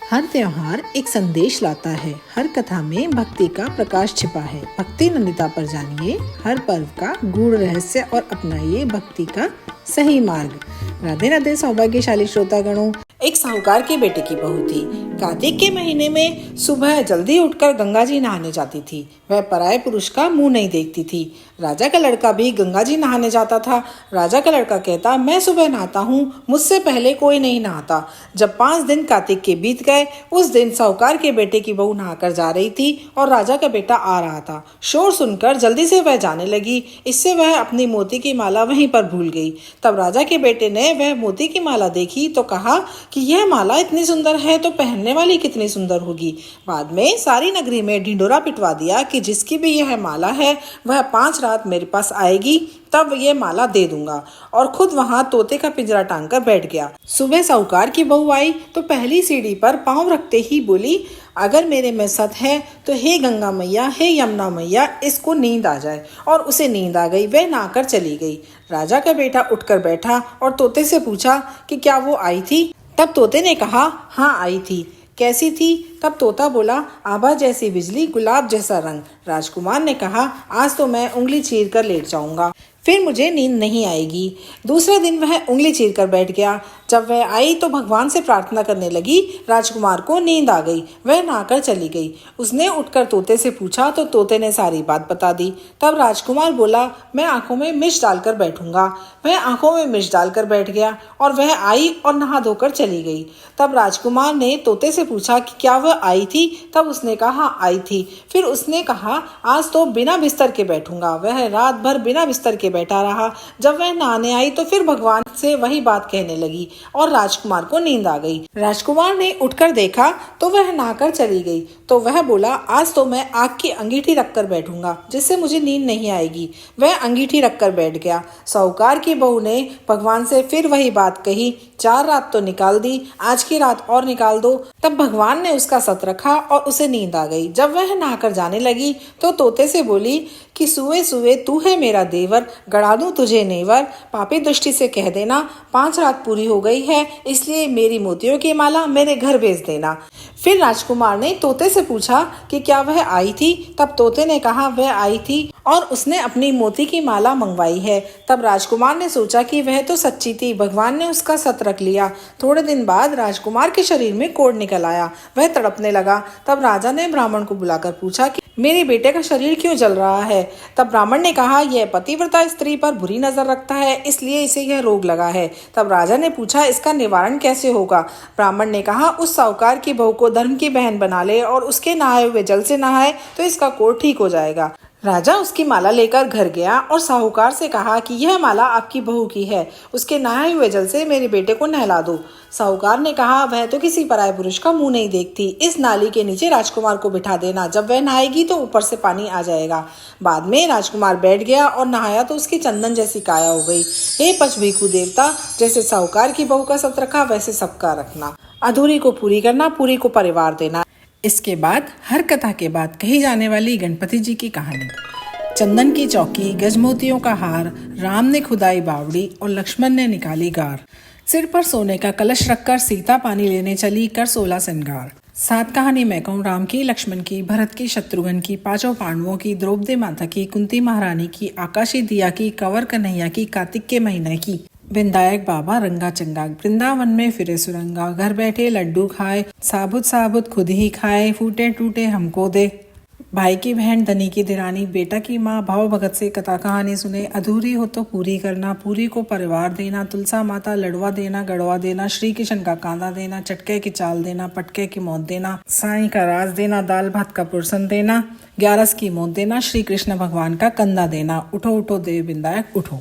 हर त्योहार एक संदेश लाता है। हर कथा में भक्ति का प्रकाश छिपा है। भक्ति नंदिता पर जानिए हर पर्व का गूढ़ रहस्य और अपनाइए भक्ति का सही मार्ग। राधे राधे सौभाग्यशाली श्रोतागणों। एक साहूकार के बेटे की बहू थी। कार्तिक के महीने में सुबह जल्दी उठकर गंगा जी नहाने जाती थी। वह पराये पुरुष का मुंह नहीं देखती थी। राजा का लड़का भी गंगा जी नहाने जाता था। राजा का लड़का कहता, मैं सुबह नहाता हूँ, मुझसे पहले कोई नहीं नहाता। जब 5 दिन कार्तिक के बीत गए, उस दिन साहूकार के बेटे की बहू नहाकर जा रही थी और राजा का बेटा आ रहा था। शोर सुनकर जल्दी से वह जाने लगी। इससे वह अपनी मोती की माला वहीं पर भूल गई। तब राजा के बेटे ने वह मोती की माला देखी तो कहा कि यह माला इतनी सुंदर है तो पहनने वाली कितनी सुंदर होगी। बाद में सारी नगरी में ढिंढोरा पिटवा दिया कि जिसकी भी यह माला है वह 5 रात मेरे पास आएगी, तब ये माला दे दूंगा। और खुद वहां तोते का पिंजरा टांग कर बैठ गया। सुबह साहूकार की बहू आई तो पहली सीढ़ी पर पांव रखते ही बोली, अगर मेरे में सत है तो हे गंगा मैया, हे यमुना मैया, इसको नींद आ जाए। और उसे नींद आ गई। वह नहाकर चली गई। राजा का बेटा उठकर बैठा और तोते से पूछा कि क्या वो आई थी। तब तोते ने कहा, हाँ आई थी। कैसी थी? तब तोता बोला, आभा जैसी बिजली, गुलाब जैसा रंग। राजकुमार ने कहा, आज तो मैं उंगली चीर कर लेट जाऊंगा, फिर मुझे नींद नहीं आएगी। दूसरे दिन वह उंगली चीर कर बैठ गया। जब वह आई तो भगवान से प्रार्थना करने लगी। राजकुमार को नींद आ गई। वह नहाकर चली गई। उसने उठकर तोते से पूछा तो तोते ने सारी बात बता दी। तब राजकुमार बोला, मैं आंखों में मिर्च डालकर बैठूंगा। वह आंखों में मिर्च डालकर बैठ गया और वह आई और नहा धोकर चली गई। तब राजकुमार ने तोते से पूछा कि क्या वह आई थी। तब उसने कहा, आई थी। फिर उसने कहा, आज तो बिना बिस्तर के बैठूंगा। वह रात भर बिना बिस्तर के बैठा रहा। जब वह नहाने आई तो फिर भगवान से वही बात कहने लगी और राजकुमार को नींद आ गई। राजकुमार ने उठकर देखा तो वह नहाकर चली गई। तो वह बोला, आज तो मैं आग की अंगीठी रखकर बैठूंगा, जिससे मुझे नींद नहीं आएगी। वह अंगीठी रखकर बैठ गया। साहूकार की बहू ने भगवान से फिर वही बात कही। 4 रात तो निकाल दी, आज की रात और निकाल दो। तब भगवान ने उसका सत रखा और उसे नींद आ गई। जब वह नहाकर जाने लगी तो तोते से बोली कि सुए सुए तू है मेरा देवर, गड़ा दूं तुझे नेवर। पापी दृष्टि से कह देना 5 रात पूरी हो गई है, इसलिए मेरी मोतियों की माला मेरे घर भेज देना। फिर राजकुमार ने तोते से पूछा कि क्या वह आई थी। तब तोते ने कहा, वह आई थी और उसने अपनी मोती की माला मंगवाई है। तब राजकुमार ने सोचा कि वह तो सच्ची थी। भगवान ने उसका सत रख लिया। थोड़े दिन बाद राजकुमार के शरीर में कोढ़ निकल आया। वह तड़पने लगा। तब राजा ने ब्राह्मण को बुलाकर पूछा कि मेरे बेटे का शरीर क्यों जल रहा है। तब ब्राह्मण ने कहा, यह पतिव्रता स्त्री पर बुरी नजर रखता है, इसलिए इसे यह रोग लगा है। तब राजा ने पूछा, इसका निवारण कैसे होगा। ब्राह्मण ने कहा, उस साहूकार की बहू को धर्म की बहन बना ले और उसके नहाए हुए जल से नहाए तो इसका कोढ़ ठीक हो जाएगा। राजा उसकी माला लेकर घर गया और साहूकार से कहा कि यह माला आपकी बहू की है, उसके नहाए हुए जल से मेरे बेटे को नहला दो। साहूकार ने कहा, वह तो किसी पराये पुरुष का मुंह नहीं देखती। इस नाली के नीचे राजकुमार को बिठा देना, जब वह नहाएगी तो ऊपर से पानी आ जाएगा। बाद में राजकुमार बैठ गया और नहाया तो उसकी चंदन जैसी काया हो गई। हे पचभीखू देवता, जैसे साहूकार की बहू का सत रखा वैसे सबका रखना। अधूरी को पूरी करना, पूरी को परिवार देना। इसके बाद हर कथा के बाद कही जाने वाली गणपति जी की कहानी। चंदन की चौकी, गजमोतियों का हार, राम ने खुदाई बावड़ी और लक्ष्मण ने निकाली गार। सिर पर सोने का कलश रखकर सीता पानी लेने चली, कर 16 श्रृंगार। 7 कहानी मैं कहूँ राम की, लक्ष्मण की, भरत की, शत्रुघ्न की, 5 पांडवों की, द्रौपदी माता की, कुंती महारानी की, आकाशी दिया की, कंवर कन्हैया की, कार्तिक के महीने की। विनायक बाबा रंगा चंगा, वृंदावन में फिरे सुरंगा, घर बैठे लड्डू खाए, साबुत साबुत खुद ही खाए, फूटे टूटे हमको दे। भाई की बहन, धनी की दिरानी, बेटा की माँ, भाव भगत से कथा कहानी सुने। अधूरी हो तो पूरी करना, पूरी को परिवार देना। तुलसा माता लड़वा देना, गड़वा देना। श्री कृष्ण का कांदा देना, चटके की चाल देना, पटके की मौत देना। साईं का राज देना, दाल भात का पुरसन देना, 11 की मौत देना। श्री कृष्ण भगवान का कंधा देना। उठो उठो देव विनायक उठो।